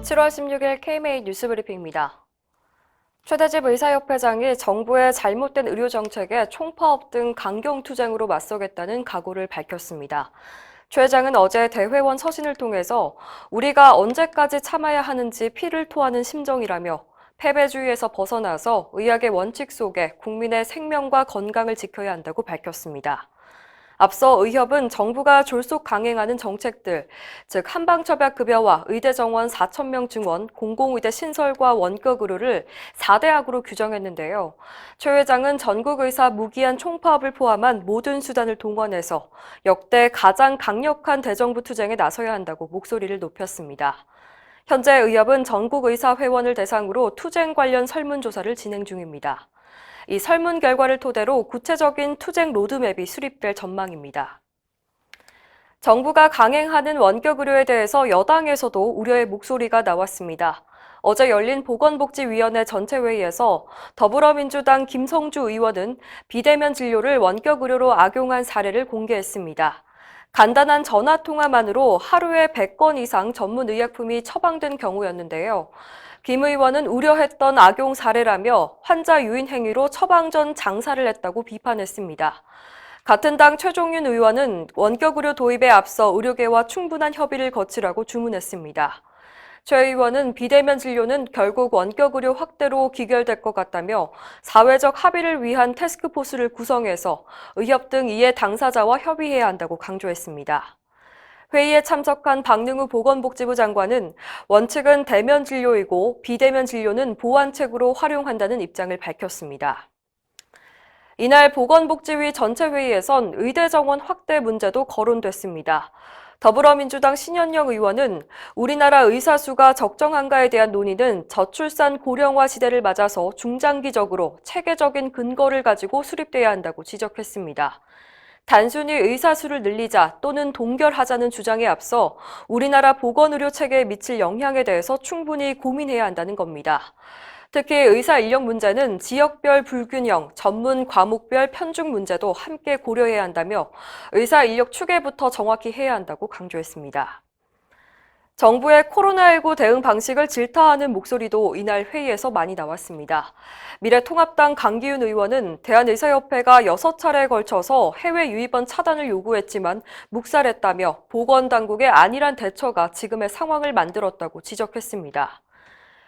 7월 16일 KMA 뉴스브리핑입니다. 최대집 의사협회장이 정부의 잘못된 의료정책에 총파업 등 강경투쟁으로 맞서겠다는 각오를 밝혔습니다. 최 회장은 어제 대회원 서신을 통해서 우리가 언제까지 참아야 하는지 피를 토하는 심정이라며 패배주의에서 벗어나서 의학의 원칙 속에 국민의 생명과 건강을 지켜야 한다고 밝혔습니다. 앞서 의협은 정부가 졸속 강행하는 정책들, 즉 한방첩약급여와 의대 정원 4,000명 증원, 공공의대 신설과 원격 의료를 4대 악으로 규정했는데요. 최 회장은 전국 의사 무기한 총파업을 포함한 모든 수단을 동원해서 역대 가장 강력한 대정부 투쟁에 나서야 한다고 목소리를 높였습니다. 현재 의협은 전국 의사 회원을 대상으로 투쟁 관련 설문조사를 진행 중입니다. 이 설문 결과를 토대로 구체적인 투쟁 로드맵이 수립될 전망입니다. 정부가 강행하는 원격 의료에 대해서 여당에서도 우려의 목소리가 나왔습니다. 어제 열린 보건복지위원회 전체 회의에서 더불어민주당 김성주 의원은 비대면 진료를 원격 의료로 악용한 사례를 공개했습니다. 간단한 전화통화만으로 하루에 100건 이상 전문 의약품이 처방된 경우였는데요. 김 의원은 우려했던 악용 사례라며 환자 유인 행위로 처방 전 장사를 했다고 비판했습니다. 같은 당 최종윤 의원은 원격 의료 도입에 앞서 의료계와 충분한 협의를 거치라고 주문했습니다. 최 의원은 비대면 진료는 결국 원격 의료 확대로 귀결될 것 같다며 사회적 합의를 위한 태스크포스를 구성해서 의협 등 이해 당사자와 협의해야 한다고 강조했습니다. 회의에 참석한 박능우 보건복지부 장관은 원칙은 대면 진료이고 비대면 진료는 보완책으로 활용한다는 입장을 밝혔습니다. 이날 보건복지위 전체 회의에선 의대 정원 확대 문제도 거론됐습니다. 더불어민주당 신현영 의원은 우리나라 의사 수가 적정한가에 대한 논의는 저출산 고령화 시대를 맞아서 중장기적으로 체계적인 근거를 가지고 수립돼야 한다고 지적했습니다. 단순히 의사 수를 늘리자 또는 동결하자는 주장에 앞서 우리나라 보건의료 체계에 미칠 영향에 대해서 충분히 고민해야 한다는 겁니다. 특히 의사 인력 문제는 지역별 불균형, 전문 과목별 편중 문제도 함께 고려해야 한다며 의사 인력 추계부터 정확히 해야 한다고 강조했습니다. 정부의 코로나19 대응 방식을 질타하는 목소리도 이날 회의에서 많이 나왔습니다. 미래통합당 강기훈 의원은 대한의사협회가 6차례에 걸쳐서 해외 유입원 차단을 요구했지만 묵살했다며 보건당국의 안일한 대처가 지금의 상황을 만들었다고 지적했습니다.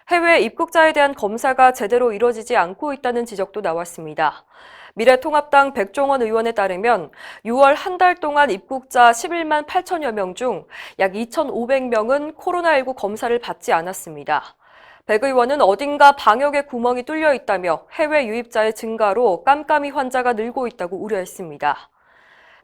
해외 입국자에 대한 검사가 제대로 이뤄지지 않고 있다는 지적도 나왔습니다. 미래통합당 백종원 의원에 따르면 6월 한 달 동안 입국자 11만 8천여 명 중 약 2,500명은 코로나19 검사를 받지 않았습니다. 백 의원은 어딘가 방역의 구멍이 뚫려 있다며 해외 유입자의 증가로 깜깜이 환자가 늘고 있다고 우려했습니다.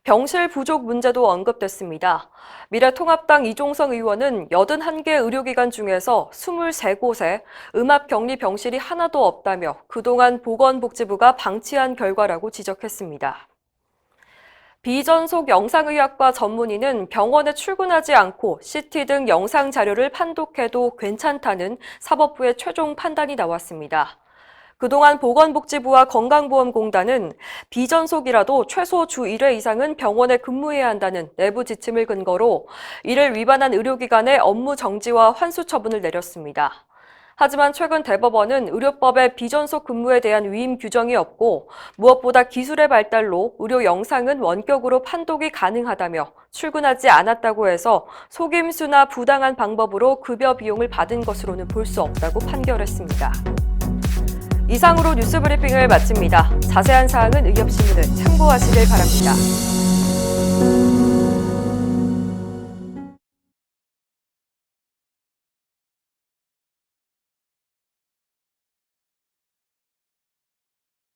병실 부족 문제도 언급됐습니다. 미래통합당 이종성 의원은 81개 의료기관 중에서 23곳에 음압격리 병실이 하나도 없다며 그동안 보건복지부가 방치한 결과라고 지적했습니다. 비전속 영상의학과 전문의는 병원에 출근하지 않고 CT 등 영상 자료를 판독해도 괜찮다는 사법부의 최종 판단이 나왔습니다. 그동안 보건복지부와 건강보험공단은 비전속이라도 최소 주 1회 이상은 병원에 근무해야 한다는 내부 지침을 근거로 이를 위반한 의료기관의 업무 정지와 환수 처분을 내렸습니다. 하지만 최근 대법원은 의료법에 비전속 근무에 대한 위임 규정이 없고 무엇보다 기술의 발달로 의료 영상은 원격으로 판독이 가능하다며 출근하지 않았다고 해서 속임수나 부당한 방법으로 급여 비용을 받은 것으로는 볼 수 없다고 판결했습니다. 이상으로 뉴스브리핑을 마칩니다. 자세한 사항은 의협신문을 참고하시길 바랍니다.